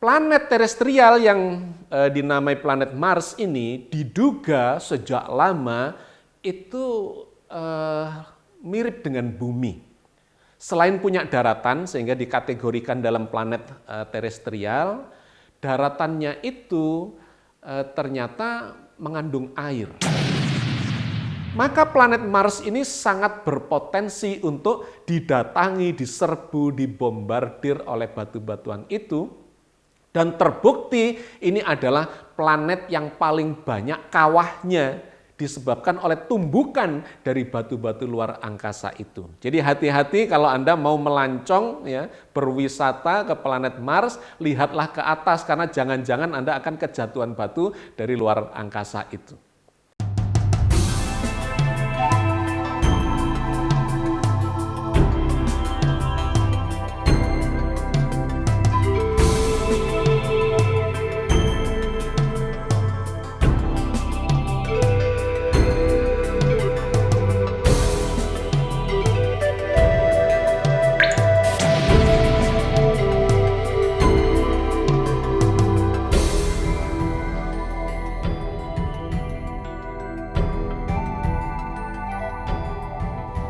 Planet terestrial yang dinamai planet Mars ini diduga sejak lama itu mirip dengan bumi. Selain punya daratan sehingga dikategorikan dalam planet terestrial, daratannya itu ternyata mengandung air. Maka planet Mars ini sangat berpotensi untuk didatangi, diserbu, dibombardir oleh batu-batuan itu. Dan terbukti ini adalah planet yang paling banyak kawahnya disebabkan oleh tumbukan dari batu-batu luar angkasa itu. Jadi hati-hati kalau Anda mau melancong ya, berwisata ke planet Mars, lihatlah ke atas karena jangan-jangan Anda akan kejatuhan batu dari luar angkasa itu.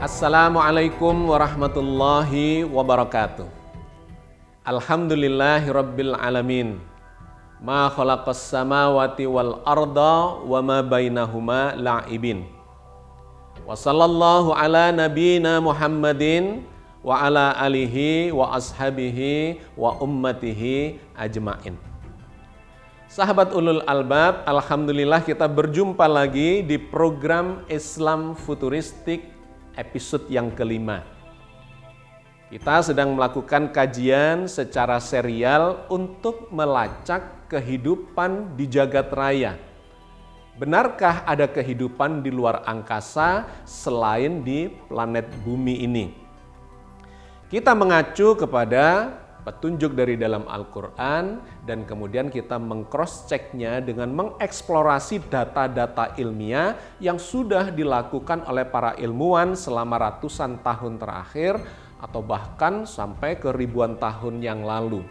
Assalamualaikum warahmatullahi wabarakatuh. Alhamdulillahi rabbil alamin. Ma khalaqas samawati wal arda wa ma bainahuma la'ibin. Wa sallallahu ala nabiyyina Muhammadin wa ala alihi wa ashabihi wa ummatihi ajmain. Sahabat ulul albab, alhamdulillah kita berjumpa lagi di program Islam Futuristik episode yang kelima. Kita sedang melakukan kajian secara serial untuk melacak kehidupan di jagat raya. Benarkah ada kehidupan di luar angkasa selain di planet bumi ini? Kita mengacu kepada petunjuk dari dalam Al-Quran dan kemudian kita meng-cross-checknya dengan mengeksplorasi data-data ilmiah yang sudah dilakukan oleh para ilmuwan selama ratusan tahun terakhir atau bahkan sampai ke ribuan tahun yang lalu.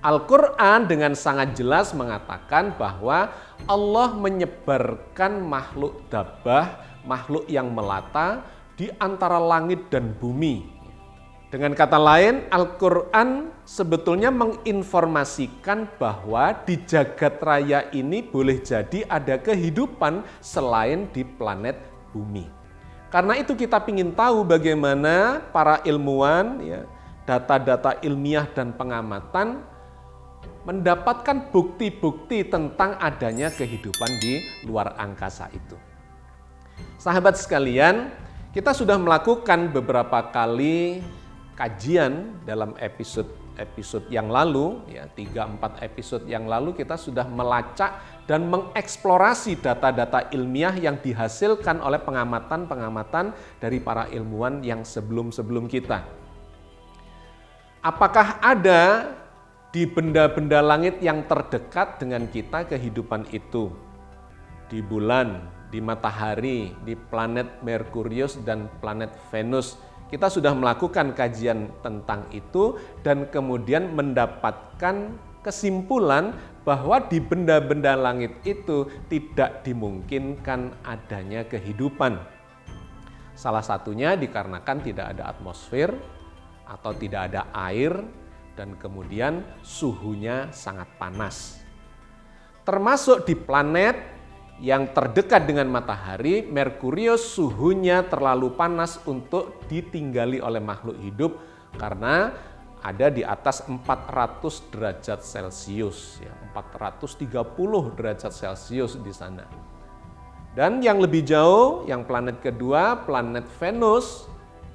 Al-Quran dengan sangat jelas mengatakan bahwa Allah menyebarkan makhluk dabbah, makhluk yang melata di antara langit dan bumi. Dengan kata lain, Al-Quran sebetulnya menginformasikan bahwa di jagat raya ini boleh jadi ada kehidupan selain di planet bumi. Karena itu kita ingin tahu bagaimana para ilmuwan, ya, data-data ilmiah dan pengamatan mendapatkan bukti-bukti tentang adanya kehidupan di luar angkasa itu. Sahabat sekalian, kita sudah melakukan beberapa kali kajian dalam episode yang lalu, ya 3-4 episode yang lalu kita sudah melacak dan mengeksplorasi data-data ilmiah yang dihasilkan oleh pengamatan-pengamatan dari para ilmuwan yang sebelum-sebelum kita. Apakah ada di benda-benda langit yang terdekat dengan kita kehidupan itu? Di bulan, di matahari, di planet Merkurius dan planet Venus. Kita sudah melakukan kajian tentang itu dan kemudian mendapatkan kesimpulan bahwa di benda-benda langit itu tidak dimungkinkan adanya kehidupan. Salah satunya dikarenakan tidak ada atmosfer atau tidak ada air dan kemudian suhunya sangat panas. Termasuk di planet yang terdekat dengan matahari, Merkurius suhunya terlalu panas untuk ditinggali oleh makhluk hidup karena ada di atas 400 derajat Celcius, ya, 430 derajat Celcius di sana. Dan yang lebih jauh, yang planet kedua, planet Venus,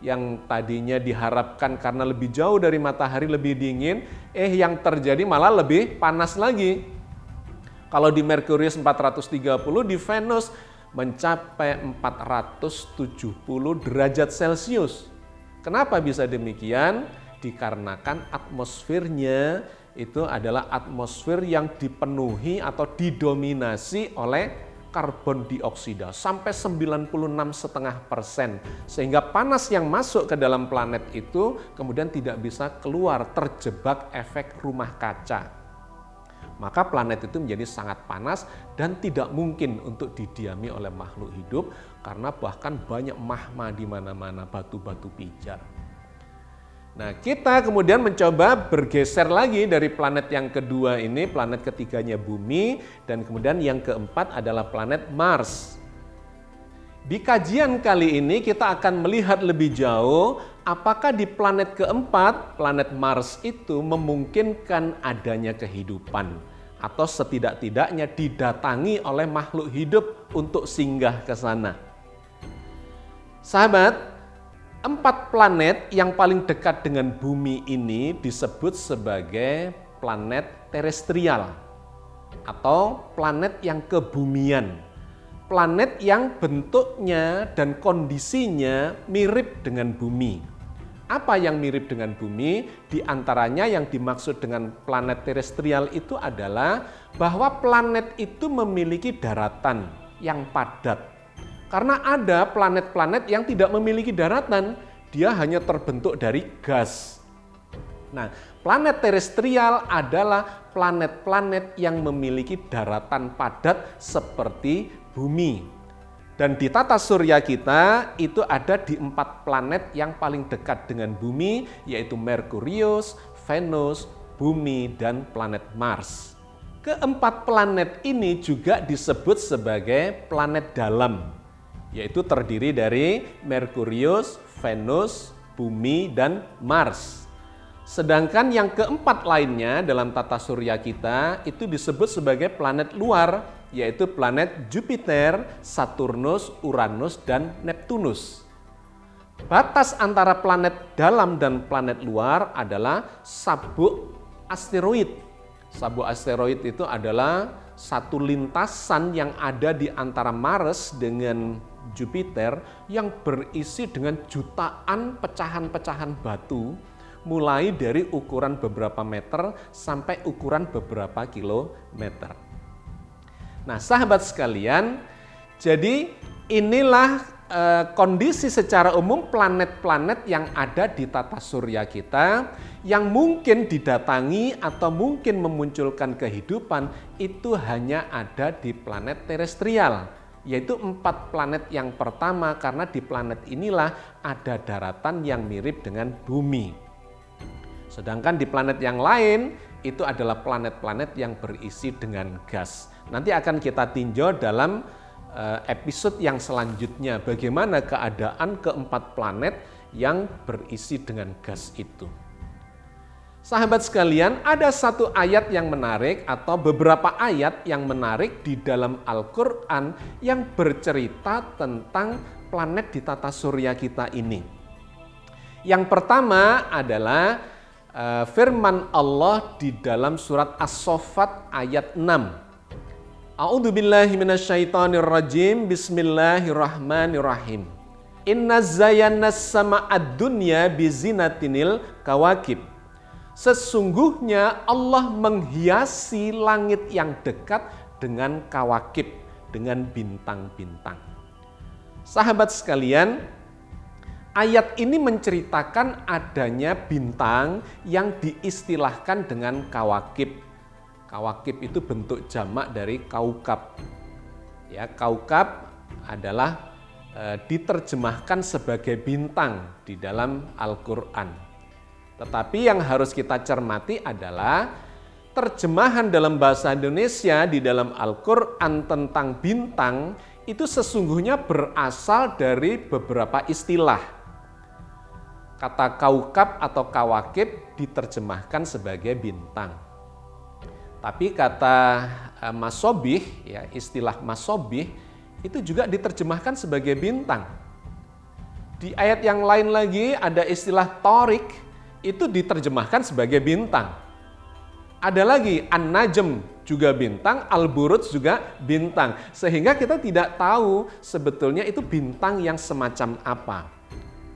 yang tadinya diharapkan karena lebih jauh dari matahari lebih dingin, yang terjadi malah lebih panas lagi. Kalau di Merkurius 430, di Venus mencapai 470 derajat Celcius. Kenapa bisa demikian? Dikarenakan atmosfernya itu adalah atmosfer yang dipenuhi atau didominasi oleh karbon dioksida sampai 96,5%, sehingga panas yang masuk ke dalam planet itu kemudian tidak bisa keluar, terjebak efek rumah kaca. Maka planet itu menjadi sangat panas dan tidak mungkin untuk didiami oleh makhluk hidup karena bahkan banyak magma di mana-mana, batu-batu pijar. Nah, kita kemudian mencoba bergeser lagi dari planet yang kedua ini, planet ketiganya Bumi, dan kemudian yang keempat adalah planet Mars. Di kajian kali ini kita akan melihat lebih jauh apakah di planet keempat, planet Mars itu memungkinkan adanya kehidupan atau setidak-tidaknya didatangi oleh makhluk hidup untuk singgah ke sana. Sahabat, 4 planet yang paling dekat dengan bumi ini disebut sebagai planet terestrial atau planet yang kebumian. Planet yang bentuknya dan kondisinya mirip dengan bumi. Apa yang mirip dengan bumi? Di antaranya yang dimaksud dengan planet terestrial itu adalah bahwa planet itu memiliki daratan yang padat. Karena ada planet-planet yang tidak memiliki daratan, dia hanya terbentuk dari gas. Nah, planet terestrial adalah planet-planet yang memiliki daratan padat seperti bumi. Dan di tata surya kita itu ada di 4 planet yang paling dekat dengan bumi, yaitu Merkurius, Venus, Bumi, dan planet Mars. Keempat planet ini juga disebut sebagai planet dalam, yaitu terdiri dari Merkurius, Venus, Bumi, dan Mars. Sedangkan yang keempat lainnya dalam tata surya kita itu disebut sebagai planet luar, yaitu planet Jupiter, Saturnus, Uranus, dan Neptunus. Batas antara planet dalam dan planet luar adalah sabuk asteroid. Sabuk asteroid itu adalah satu lintasan yang ada di antara Mars dengan Jupiter yang berisi dengan jutaan pecahan-pecahan batu, mulai dari ukuran beberapa meter sampai ukuran beberapa kilometer. Nah, sahabat sekalian, jadi inilah kondisi secara umum planet-planet yang ada di tata surya kita yang mungkin didatangi atau mungkin memunculkan kehidupan itu hanya ada di planet terestrial, yaitu 4 planet yang pertama karena di planet inilah ada daratan yang mirip dengan bumi. Sedangkan di planet yang lain itu adalah planet-planet yang berisi dengan gas. Nanti akan kita tinjau dalam episode yang selanjutnya bagaimana keadaan keempat planet yang berisi dengan gas itu. Sahabat sekalian, ada satu ayat yang menarik atau beberapa ayat yang menarik di dalam Al-Quran yang bercerita tentang planet di tata surya kita ini. Yang pertama adalah firman Allah di dalam surat As-Saffat ayat 6. A'udzubillahi minasyaitonirrajim. Bismillahirrahmanirrahim. Inna zayyannas sama'ad dunya bizinatinil kawakib. Sesungguhnya Allah menghiasi langit yang dekat dengan kawakib, dengan bintang-bintang. Sahabat sekalian, ayat ini menceritakan adanya bintang yang diistilahkan dengan kawakib. Kawakib itu bentuk jamak dari kaukab. Ya, kaukab adalah diterjemahkan sebagai bintang di dalam Al-Quran. Tetapi yang harus kita cermati adalah terjemahan dalam bahasa Indonesia di dalam Al-Quran tentang bintang itu sesungguhnya berasal dari beberapa istilah. Kata kaukab atau kawakib diterjemahkan sebagai bintang. Tapi kata masobih, ya, istilah masobih itu juga diterjemahkan sebagai bintang. Di ayat yang lain lagi ada istilah torik, itu diterjemahkan sebagai bintang. Ada lagi an-najm juga bintang, al-buruj juga bintang. Sehingga kita tidak tahu sebetulnya itu bintang yang semacam apa.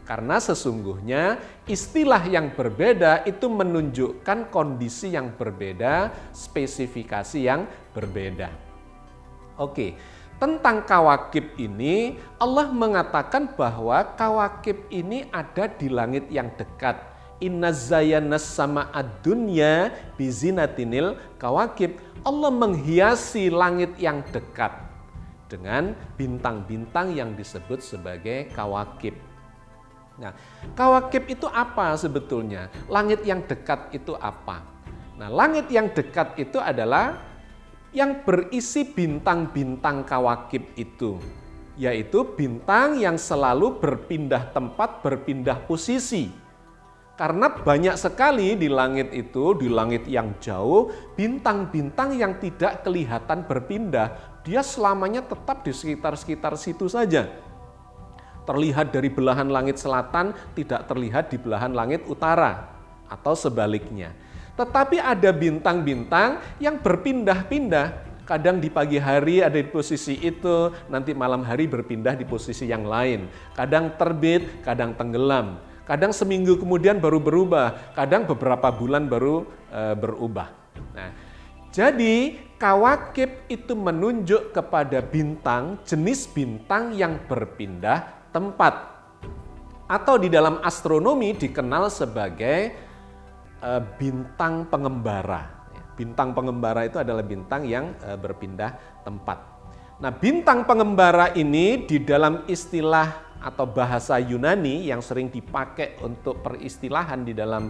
Karena sesungguhnya istilah yang berbeda itu menunjukkan kondisi yang berbeda, spesifikasi yang berbeda. Oke, Tentang kawakib ini, Allah mengatakan bahwa kawakib ini ada di langit yang dekat. Inna zayyanas sama'ad dunya bizinatinil kawakib. Allah menghiasi langit yang dekat dengan bintang-bintang yang disebut sebagai kawakib. Nah, kawakib itu apa sebetulnya? Langit yang dekat itu apa? Nah, langit yang dekat itu adalah yang berisi bintang-bintang kawakib itu, yaitu bintang yang selalu berpindah tempat, berpindah posisi. Karena banyak sekali di langit itu, di langit yang jauh, bintang-bintang yang tidak kelihatan berpindah. Dia selamanya tetap di sekitar-sekitar situ saja. Terlihat dari belahan langit selatan, tidak terlihat di belahan langit utara, atau sebaliknya. Tetapi ada bintang-bintang yang berpindah-pindah. Kadang di pagi hari ada di posisi itu, nanti malam hari berpindah di posisi yang lain. Kadang terbit, kadang tenggelam. Kadang seminggu kemudian baru berubah, kadang beberapa bulan baru berubah. Nah, jadi kawakib itu menunjuk kepada bintang, jenis bintang yang berpindah tempat. Atau di dalam astronomi dikenal sebagai bintang pengembara. Bintang pengembara itu adalah bintang yang berpindah tempat. Nah, bintang pengembara ini di dalam istilah atau bahasa Yunani yang sering dipakai untuk peristilahan di dalam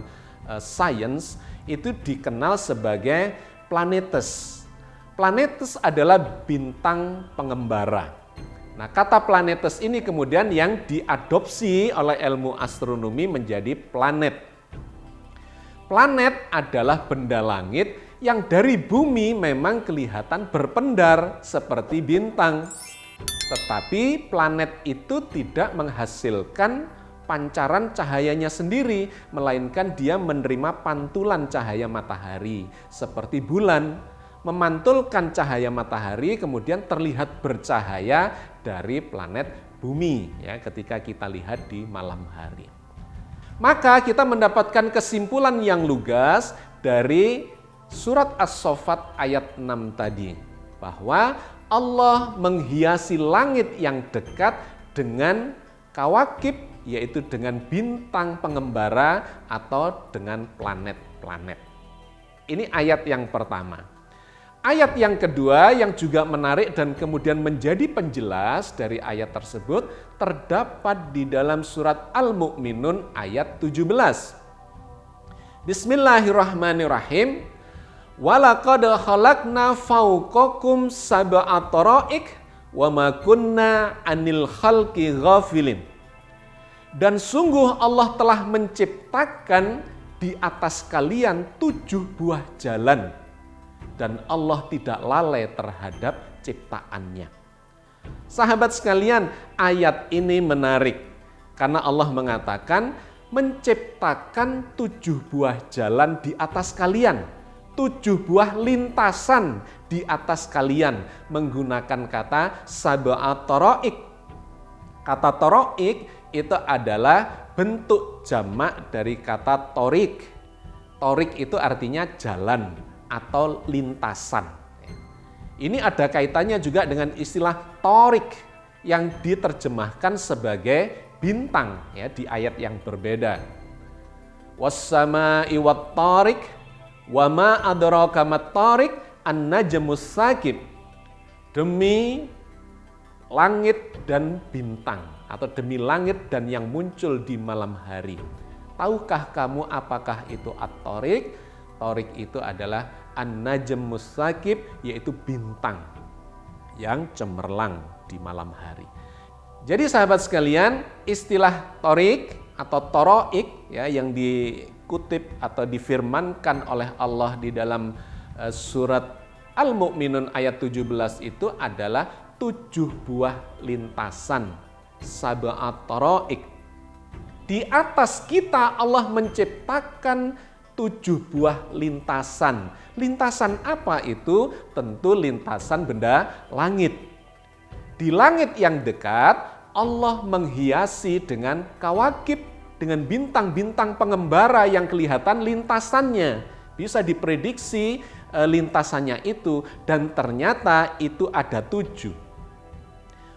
sains itu dikenal sebagai planetes. Planetes adalah bintang pengembara. Nah, kata planetes ini kemudian yang diadopsi oleh ilmu astronomi menjadi planet. Planet adalah benda langit yang dari bumi memang kelihatan berpendar seperti bintang. Tetapi planet itu tidak menghasilkan pancaran cahayanya sendiri, melainkan dia menerima pantulan cahaya matahari seperti bulan. Memantulkan cahaya matahari kemudian terlihat bercahaya dari planet bumi ya, ketika kita lihat di malam hari. Maka kita mendapatkan kesimpulan yang lugas dari surat As-Saffat ayat 6 tadi. Bahwa Allah menghiasi langit yang dekat dengan kawakib, yaitu dengan bintang pengembara atau dengan planet-planet. Ini ayat yang pertama. Ayat yang kedua yang juga menarik dan kemudian menjadi penjelas dari ayat tersebut terdapat di dalam surat Al-Mu'minun ayat 17. Bismillahirrahmanirrahim. Walaqad khalaqna fawqakum sab'a taraik wa ma kunna 'anil khalqi ghafilin. Dan sungguh Allah telah menciptakan di atas kalian 7 buah jalan. Dan Allah tidak lalai terhadap ciptaannya. Sahabat sekalian, ayat ini menarik karena Allah mengatakan menciptakan 7 buah jalan di atas kalian, 7 buah lintasan di atas kalian menggunakan kata sab'a taraik. Kata taraik itu adalah bentuk jamak dari kata torik. Torik itu artinya jalan atau lintasan. Ini ada kaitannya juga dengan istilah torik yang diterjemahkan sebagai bintang ya di ayat yang berbeda. Was-sama'i wat-tariq wa ma adraka mat-tariq an-najmus sakib. Demi langit dan bintang atau demi langit dan yang muncul di malam hari. Tahukah kamu apakah itu at-tariq? Torik itu adalah an-najm musakib, yaitu bintang yang cemerlang di malam hari. Jadi sahabat sekalian, istilah torik atau toroik ya, yang dikutip atau difirmankan oleh Allah di dalam surat Al-Mu'minun ayat 17 itu adalah 7 buah lintasan, sab'at toroik. Di atas kita Allah menciptakan 7 buah lintasan. Lintasan apa itu? Tentu lintasan benda langit. Di langit yang dekat, Allah menghiasi dengan kawakib, dengan bintang-bintang pengembara yang kelihatan lintasannya. Bisa diprediksi lintasannya itu, dan ternyata itu ada 7.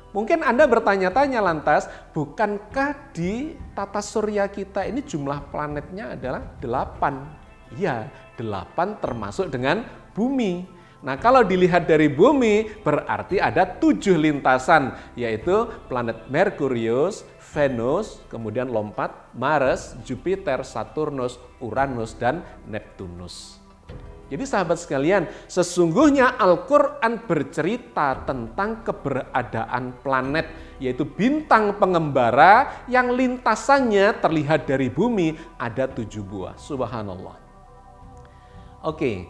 Mungkin Anda bertanya-tanya lantas, bukankah di tata surya kita ini jumlah planetnya adalah 8? Iya, 8 termasuk dengan bumi. Nah, kalau dilihat dari bumi berarti ada 7 lintasan, yaitu planet Merkurius, Venus, kemudian lompat Mars, Jupiter, Saturnus, Uranus, dan Neptunus. Jadi sahabat sekalian, sesungguhnya Al-Quran bercerita tentang keberadaan planet, yaitu bintang pengembara yang lintasannya terlihat dari bumi ada 7 buah. Subhanallah. Oke,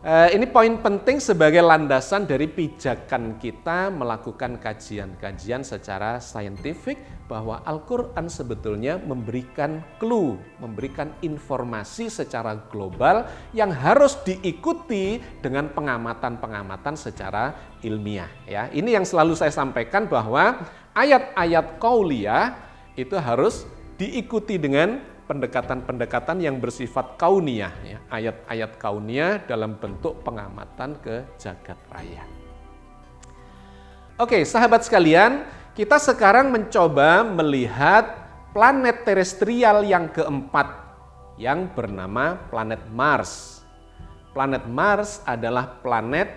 ini poin penting sebagai landasan dari pijakan kita melakukan kajian-kajian secara saintifik bahwa Al-Quran sebetulnya memberikan clue, memberikan informasi secara global yang harus diikuti dengan pengamatan-pengamatan secara ilmiah. Ya, ini yang selalu saya sampaikan bahwa ayat-ayat qauliyah itu harus diikuti dengan pendekatan-pendekatan yang bersifat kauniyah, ya, ayat-ayat kauniyah dalam bentuk pengamatan ke jagat raya. Oke, sahabat sekalian, kita sekarang mencoba melihat planet terestrial yang keempat yang bernama planet Mars. Planet Mars adalah planet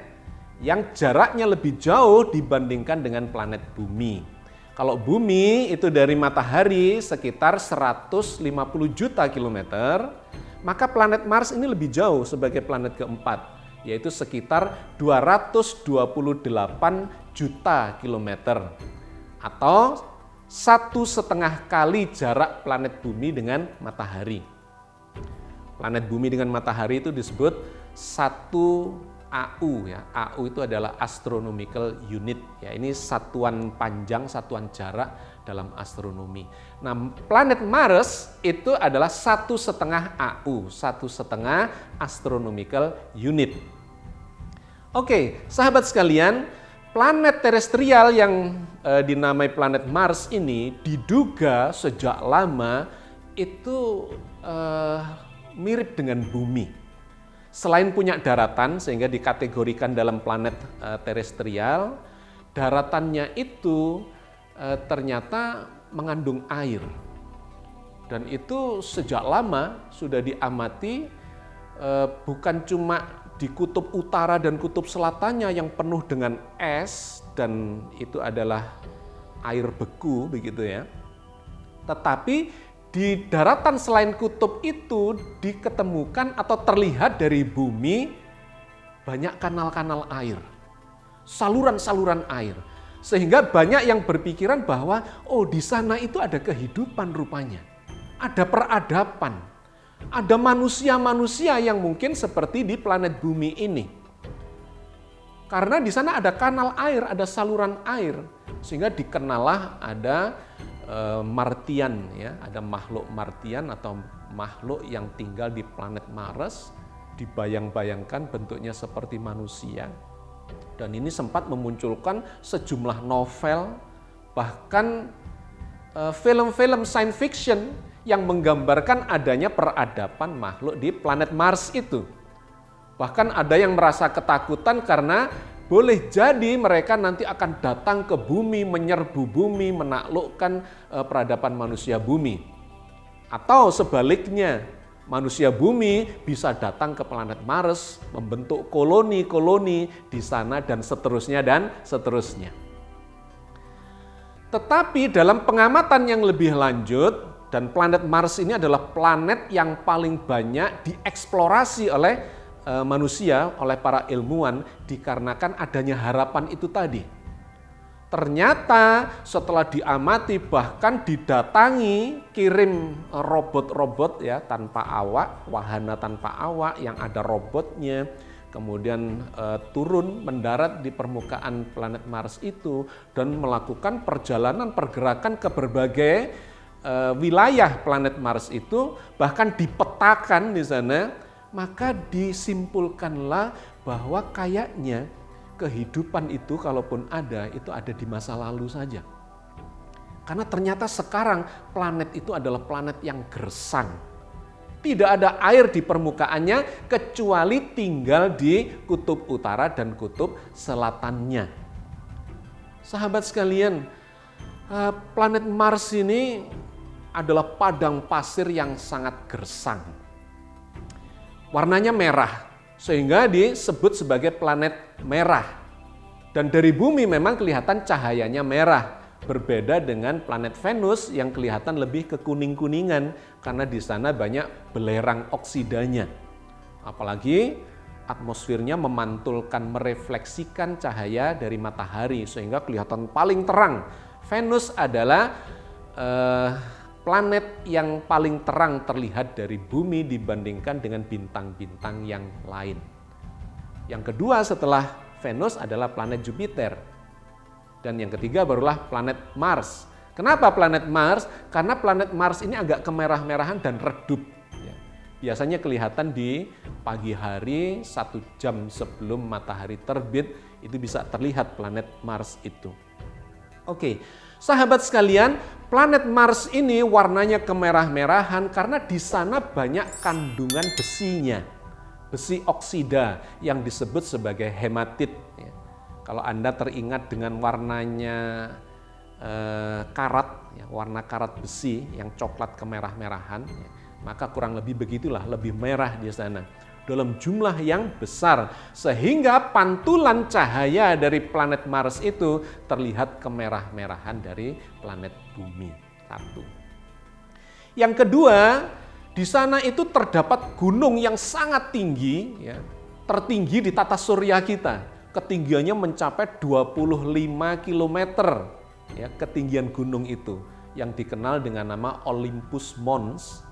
yang jaraknya lebih jauh dibandingkan dengan planet Bumi. Kalau Bumi itu dari matahari sekitar 150 juta kilometer, maka planet Mars ini lebih jauh sebagai planet keempat, yaitu sekitar 228 juta kilometer. Atau 1,5 kali jarak planet Bumi dengan matahari. Planet Bumi dengan matahari itu disebut 1 AU, ya. AU itu adalah astronomical unit, ya. Ini satuan panjang, satuan jarak dalam astronomi. Nah, planet Mars itu adalah 1,5 AU, 1,5 astronomical unit. Oke, sahabat sekalian, planet terestrial yang dinamai planet Mars ini diduga sejak lama itu mirip dengan Bumi. Selain punya daratan sehingga dikategorikan dalam planet terestrial, daratannya itu ternyata mengandung air. Dan itu sejak lama sudah diamati, bukan cuma di kutub utara dan kutub selatannya yang penuh dengan es dan itu adalah air beku begitu ya. Tetapi di daratan selain kutub itu diketemukan atau terlihat dari bumi banyak kanal-kanal air, saluran-saluran air. Sehingga banyak yang berpikiran bahwa oh di sana itu ada kehidupan rupanya, ada peradaban. Ada manusia-manusia yang mungkin seperti di planet Bumi ini. Karena di sana ada kanal air, ada saluran air. Sehingga dikenallah ada Martian, ya, ada makhluk Martian atau makhluk yang tinggal di planet Mars, dibayang-bayangkan bentuknya seperti manusia. Dan ini sempat memunculkan sejumlah novel, bahkan film-film science fiction yang menggambarkan adanya peradaban makhluk di planet Mars itu. Bahkan ada yang merasa ketakutan karena boleh jadi mereka nanti akan datang ke bumi, menyerbu bumi, menaklukkan peradaban manusia bumi. Atau sebaliknya, manusia bumi bisa datang ke planet Mars, membentuk koloni-koloni di sana dan seterusnya dan seterusnya. Tetapi dalam pengamatan yang lebih lanjut, dan planet Mars ini adalah planet yang paling banyak dieksplorasi oleh manusia, oleh para ilmuwan, dikarenakan adanya harapan itu tadi. Ternyata setelah diamati bahkan didatangi, kirim robot-robot ya tanpa awak, wahana tanpa awak yang ada robotnya, kemudian turun mendarat di permukaan planet Mars itu dan melakukan pergerakan ke berbagai wilayah planet Mars itu, bahkan dipetakan di sana, maka disimpulkanlah bahwa kayaknya kehidupan itu kalaupun ada, itu ada di masa lalu saja. Karena ternyata sekarang planet itu adalah planet yang gersang. Tidak ada air di permukaannya kecuali tinggal di kutub utara dan kutub selatannya. Sahabat sekalian, planet Mars ini adalah padang pasir yang sangat gersang. Warnanya merah, sehingga disebut sebagai planet merah. Dan dari bumi memang kelihatan cahayanya merah. Berbeda dengan planet Venus yang kelihatan lebih ke kuning-kuningan karena di sana banyak belerang oksidanya. Apalagi atmosfernya memantulkan, merefleksikan cahaya dari matahari sehingga kelihatan paling terang. Venus adalah planet yang paling terang terlihat dari bumi dibandingkan dengan bintang-bintang yang lain. Yang kedua setelah Venus adalah planet Jupiter. Dan yang ketiga barulah planet Mars. Kenapa planet Mars? Karena planet Mars ini agak kemerah-merahan dan redup. Biasanya kelihatan di pagi hari 1 jam sebelum matahari terbit, itu bisa terlihat planet Mars itu. Oke, sahabat sekalian, planet Mars ini warnanya kemerah-merahan karena di sana banyak kandungan besinya. Besi oksida yang disebut sebagai hematit. Kalau Anda teringat dengan warnanya karat, warna karat besi yang coklat kemerah-merahan, maka kurang lebih begitulah, lebih merah di sana. Dalam jumlah yang besar, sehingga pantulan cahaya dari planet Mars itu terlihat kemerah-merahan dari planet Bumi. Satu. Yang kedua, di sana itu terdapat gunung yang sangat tinggi, tertinggi di tata surya kita. Ketinggiannya mencapai 25 km, ketinggian gunung itu yang dikenal dengan nama Olympus Mons.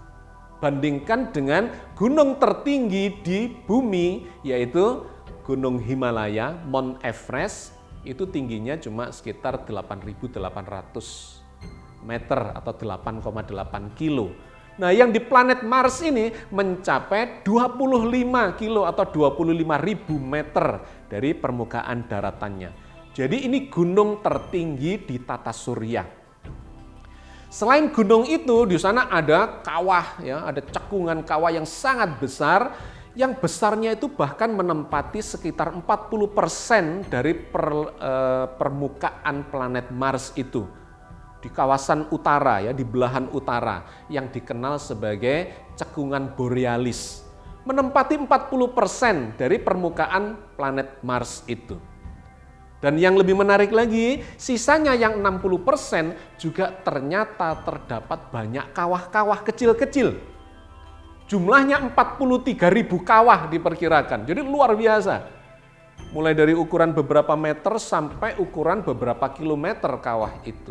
Bandingkan dengan gunung tertinggi di bumi, yaitu Gunung Himalaya, Mount Everest, itu tingginya cuma sekitar 8.800 meter atau 8,8 kilo. Nah, yang di planet Mars ini mencapai 25 kilo atau 25.000 meter dari permukaan daratannya. Jadi ini gunung tertinggi di tata surya. Selain gunung itu, di sana ada kawah, ada cekungan kawah yang sangat besar, yang besarnya itu bahkan menempati sekitar 40% dari permukaan planet Mars itu. Di kawasan utara, di belahan utara yang dikenal sebagai cekungan borealis, menempati 40% dari permukaan planet Mars itu. Dan yang lebih menarik lagi, sisanya yang 60% juga ternyata terdapat banyak kawah-kawah kecil-kecil. Jumlahnya 43.000 kawah diperkirakan, jadi luar biasa. Mulai dari ukuran beberapa meter sampai ukuran beberapa kilometer kawah itu.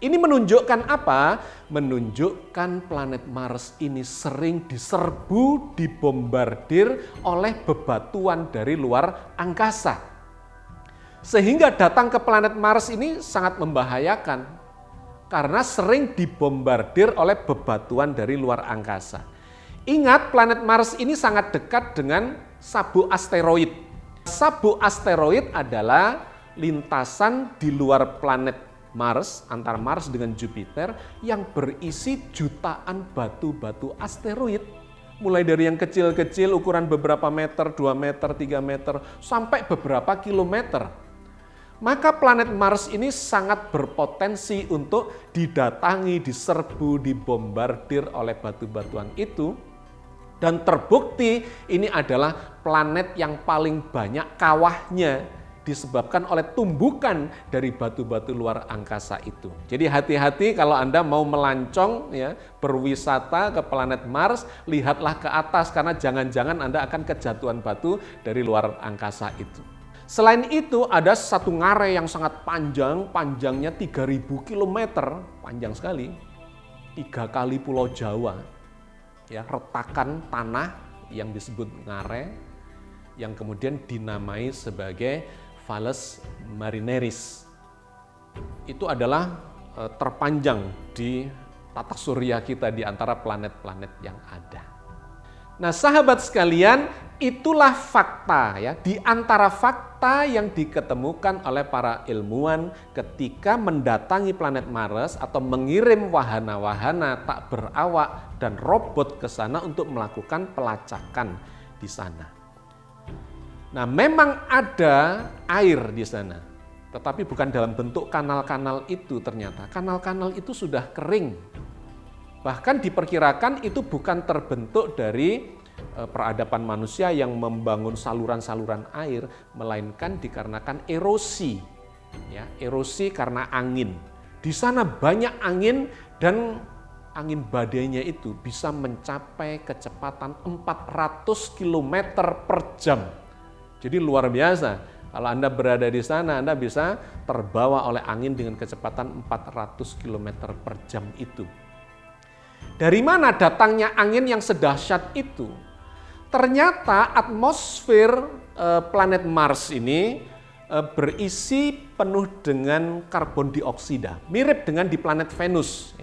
Ini menunjukkan apa? Menunjukkan planet Mars ini sering diserbu, dibombardir oleh bebatuan dari luar angkasa. Sehingga datang ke planet Mars ini sangat membahayakan karena sering dibombardir oleh bebatuan dari luar angkasa. Ingat, planet Mars ini sangat dekat dengan sabuk asteroid. Sabuk asteroid adalah lintasan di luar planet Mars, antara Mars dengan Jupiter yang berisi jutaan batu-batu asteroid. Mulai dari yang kecil-kecil ukuran beberapa meter, 2 meter, 3 meter, sampai beberapa kilometer. Maka planet Mars ini sangat berpotensi untuk didatangi, diserbu, dibombardir oleh batu-batuan itu. Dan terbukti ini adalah planet yang paling banyak kawahnya disebabkan oleh tumbukan dari batu-batu luar angkasa itu. Jadi hati-hati kalau Anda mau melancong, berwisata ke planet Mars, lihatlah ke atas karena jangan-jangan Anda akan kejatuhan batu dari luar angkasa itu. Selain itu ada satu ngarai yang sangat panjang, panjangnya 3.000 km, panjang sekali, 3 kali Pulau Jawa, retakan tanah yang disebut ngarai, yang kemudian dinamai sebagai Valles Marineris. Itu adalah terpanjang di tata surya kita di antara planet-planet yang ada. Nah, sahabat sekalian, itulah fakta di antara fakta yang diketemukan oleh para ilmuwan ketika mendatangi planet Mars atau mengirim wahana-wahana tak berawak dan robot ke sana untuk melakukan pelacakan di sana. Nah, memang ada air di sana. Tetapi bukan dalam bentuk kanal-kanal itu ternyata. Kanal-kanal itu sudah kering. Bahkan diperkirakan itu bukan terbentuk dari peradaban manusia yang membangun saluran-saluran air, melainkan dikarenakan erosi. Ya, erosi karena angin. Di sana banyak angin dan angin badainya itu bisa mencapai kecepatan 400 km per jam. Jadi luar biasa. Kalau Anda berada di sana, Anda bisa terbawa oleh angin dengan kecepatan 400 km per jam itu. Dari mana datangnya angin yang sedahsyat itu? Ternyata atmosfer planet Mars ini berisi penuh dengan karbon dioksida, mirip dengan di planet Venus.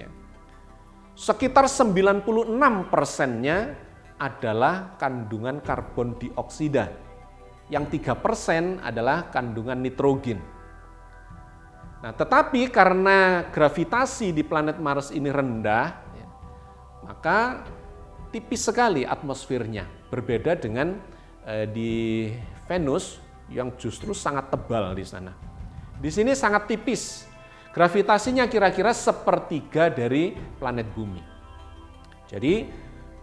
Sekitar 96%-nya adalah kandungan karbon dioksida. Yang 3% adalah kandungan nitrogen. Nah, tetapi karena gravitasi di planet Mars ini rendah, maka tipis sekali atmosfernya. Berbeda dengan di Venus yang justru sangat tebal di sana. Di sini sangat tipis. Gravitasinya kira-kira sepertiga dari planet Bumi. Jadi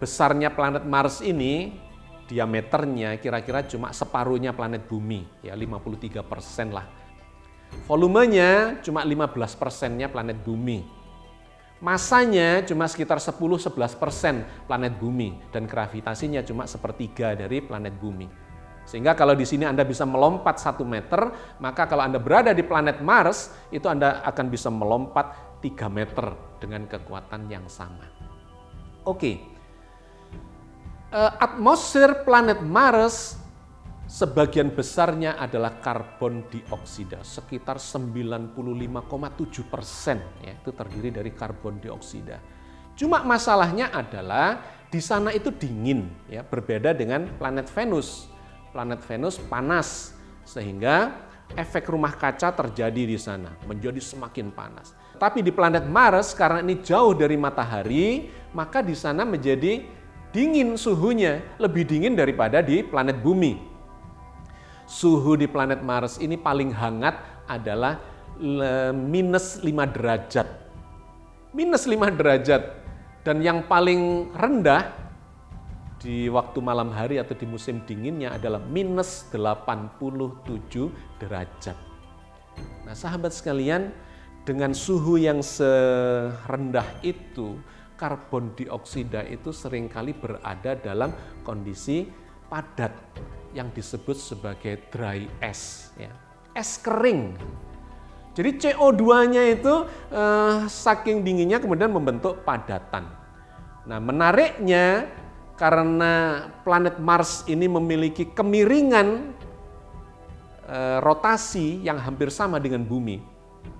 besarnya planet Mars ini diameternya kira-kira cuma separuhnya planet Bumi, ya 53% lah. Volumenya cuma 15%-nya planet Bumi. Masanya cuma sekitar 10-11% planet Bumi dan gravitasinya cuma sepertiga dari planet Bumi. Sehingga kalau di sini Anda bisa melompat 1 meter, maka kalau Anda berada di planet Mars, itu Anda akan bisa melompat 3 meter dengan kekuatan yang sama. Oke. Atmosfer planet Mars sebagian besarnya adalah karbon dioksida, sekitar 95,7%, ya, itu terdiri dari karbon dioksida. Cuma masalahnya adalah di sana itu dingin, ya, berbeda dengan planet Venus. Planet Venus panas sehingga efek rumah kaca terjadi di sana, menjadi semakin panas. Tapi di planet Mars karena ini jauh dari matahari, maka di sana menjadi dingin suhunya, lebih dingin daripada di planet Bumi. Suhu di planet Mars ini paling hangat adalah minus 5 derajat. Minus 5 derajat. Dan yang paling rendah di waktu malam hari atau di musim dinginnya adalah minus 87 derajat. Nah, sahabat sekalian, dengan suhu yang serendah itu, karbon dioksida itu seringkali berada dalam kondisi padat yang disebut sebagai dry ash, ya. Es kering. Jadi CO2-nya itu saking dinginnya kemudian membentuk padatan. Nah, menariknya karena planet Mars ini memiliki kemiringan rotasi yang hampir sama dengan Bumi.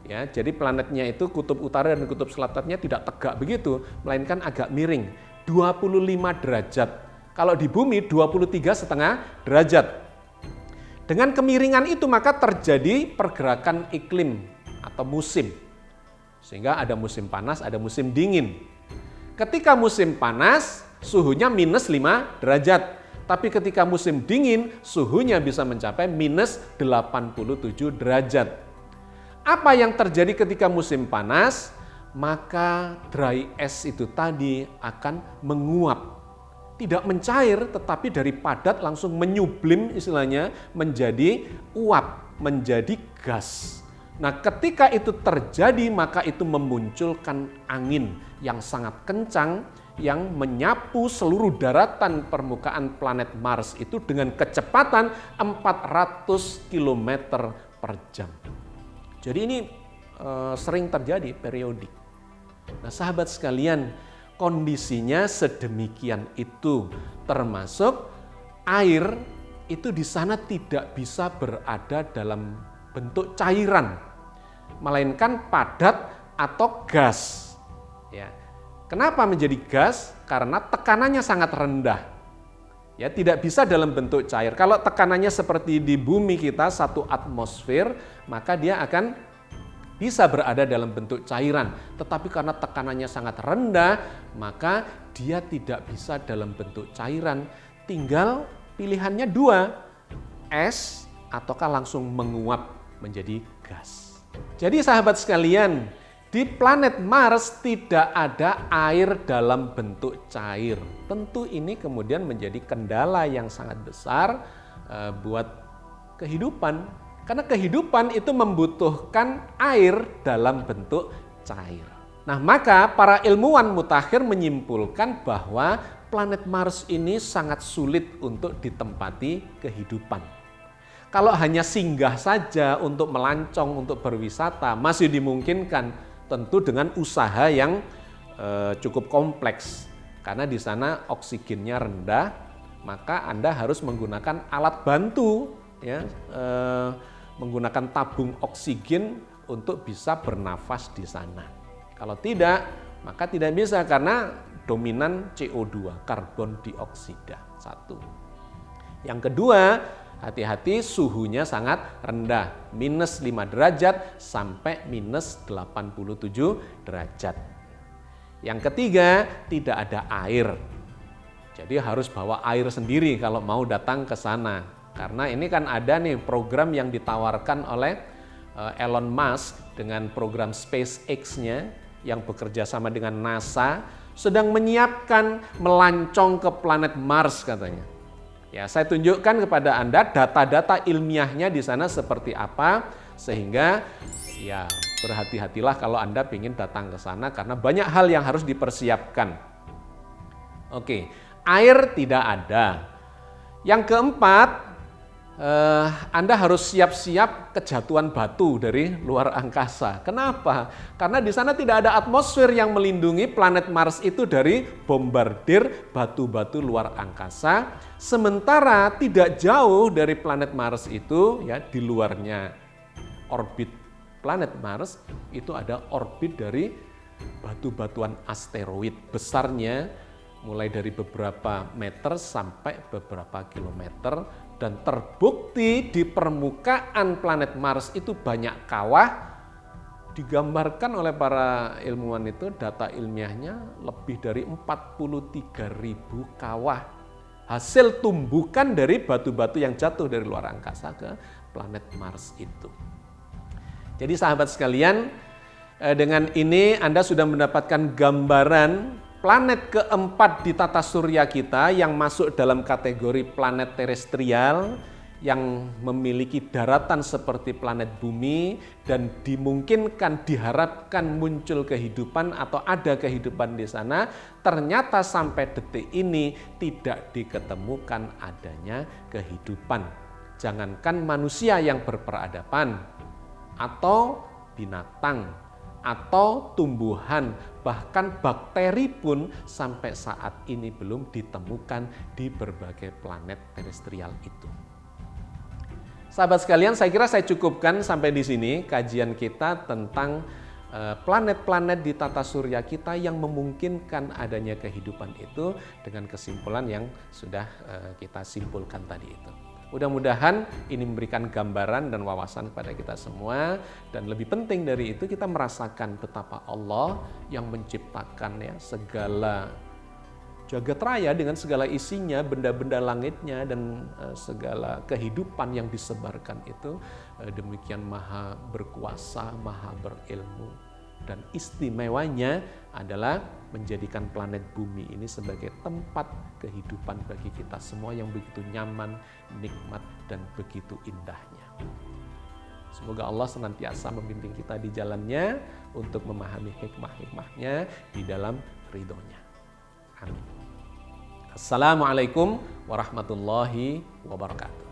Ya, jadi planetnya itu kutub utara dan kutub selatannya tidak tegak begitu, melainkan agak miring, 25 derajat. Kalau di Bumi 23,5 derajat. Dengan kemiringan itu maka terjadi pergerakan iklim atau musim. Sehingga ada musim panas, ada musim dingin. Ketika musim panas, suhunya minus 5 derajat. Tapi ketika musim dingin, suhunya bisa mencapai minus 87 derajat. Apa yang terjadi ketika musim panas? Maka dry ash itu tadi akan menguap. Tidak mencair, tetapi dari padat langsung menyublim istilahnya menjadi uap, menjadi gas. Nah, ketika itu terjadi, maka itu memunculkan angin yang sangat kencang yang menyapu seluruh daratan permukaan planet Mars itu dengan kecepatan 400 km per jam. Jadi ini sering terjadi periodik. Nah, sahabat sekalian, kondisinya sedemikian itu, termasuk air itu di sana tidak bisa berada dalam bentuk cairan, melainkan padat atau gas. Ya. Kenapa menjadi gas? Karena tekanannya sangat rendah. Ya, tidak bisa dalam bentuk cair. Kalau tekanannya seperti di bumi kita 1 atmosfer, maka dia akan bisa berada dalam bentuk cairan. Tetapi karena tekanannya sangat rendah, maka dia tidak bisa dalam bentuk cairan. Tinggal pilihannya 2, es ataukah langsung menguap. menjadi gas. Jadi sahabat sekalian, di planet Mars tidak ada air dalam bentuk cair. Tentu ini kemudian menjadi kendala yang sangat besar buat kehidupan. Karena kehidupan itu membutuhkan air dalam bentuk cair. Nah, maka para ilmuwan mutakhir menyimpulkan bahwa planet Mars ini sangat sulit untuk ditempati kehidupan. Kalau hanya singgah saja untuk melancong, untuk berwisata, masih dimungkinkan, tentu dengan usaha yang cukup kompleks. Karena di sana oksigennya rendah, maka Anda harus menggunakan alat bantu, ya, menggunakan tabung oksigen untuk bisa bernafas di sana. Kalau tidak, maka tidak bisa karena dominan CO2, karbon dioksida. Satu. Yang kedua, hati-hati suhunya sangat rendah, minus 5 derajat sampai minus 87 derajat. Yang ketiga, tidak ada air. Jadi harus bawa air sendiri kalau mau datang ke sana. Karena ini kan ada nih program yang ditawarkan oleh Elon Musk dengan program SpaceX-nya yang bekerja sama dengan NASA, sedang menyiapkan melancong ke planet Mars katanya. Ya, saya tunjukkan kepada Anda data-data ilmiahnya di sana seperti apa, sehingga ya berhati-hatilah kalau Anda ingin datang ke sana karena banyak hal yang harus dipersiapkan. Oke, air tidak ada. Yang keempat, Anda harus siap-siap kejatuhan batu dari luar angkasa. Kenapa? Karena di sana tidak ada atmosfer yang melindungi planet Mars itu dari bombardir batu-batu luar angkasa. Sementara tidak jauh dari planet Mars itu, ya di luarnya orbit planet Mars itu ada orbit dari batu-batuan asteroid besarnya mulai dari beberapa meter sampai beberapa kilometer, dan terbukti di permukaan planet Mars itu banyak kawah. Digambarkan oleh para ilmuwan itu, data ilmiahnya lebih dari 43.000 kawah hasil tumbukan dari batu-batu yang jatuh dari luar angkasa ke planet Mars itu. Jadi sahabat sekalian, dengan ini Anda sudah mendapatkan gambaran planet keempat di tata surya kita yang masuk dalam kategori planet terestrial yang memiliki daratan seperti planet bumi dan dimungkinkan diharapkan muncul kehidupan atau ada kehidupan di sana. Ternyata sampai detik ini tidak diketemukan adanya kehidupan. Jangankan manusia yang berperadaban atau binatang atau tumbuhan, bahkan bakteri pun sampai saat ini belum ditemukan di berbagai planet terestrial itu. Sahabat sekalian, saya kira saya cukupkan sampai di sini kajian kita tentang planet-planet di tata surya kita yang memungkinkan adanya kehidupan itu dengan kesimpulan yang sudah kita simpulkan tadi itu. Mudah-mudahan ini memberikan gambaran dan wawasan kepada kita semua, dan lebih penting dari itu kita merasakan betapa Allah yang menciptakan ya segala jagat raya dengan segala isinya, benda-benda langitnya dan segala kehidupan yang disebarkan itu demikian maha berkuasa, maha berilmu, dan istimewanya adalah menjadikan planet bumi ini sebagai tempat kehidupan bagi kita semua yang begitu nyaman, nikmat, dan begitu indahnya. Semoga Allah senantiasa membimbing kita di jalannya untuk memahami hikmah-hikmahnya di dalam ridhonya. Amin. Assalamualaikum warahmatullahi wabarakatuh.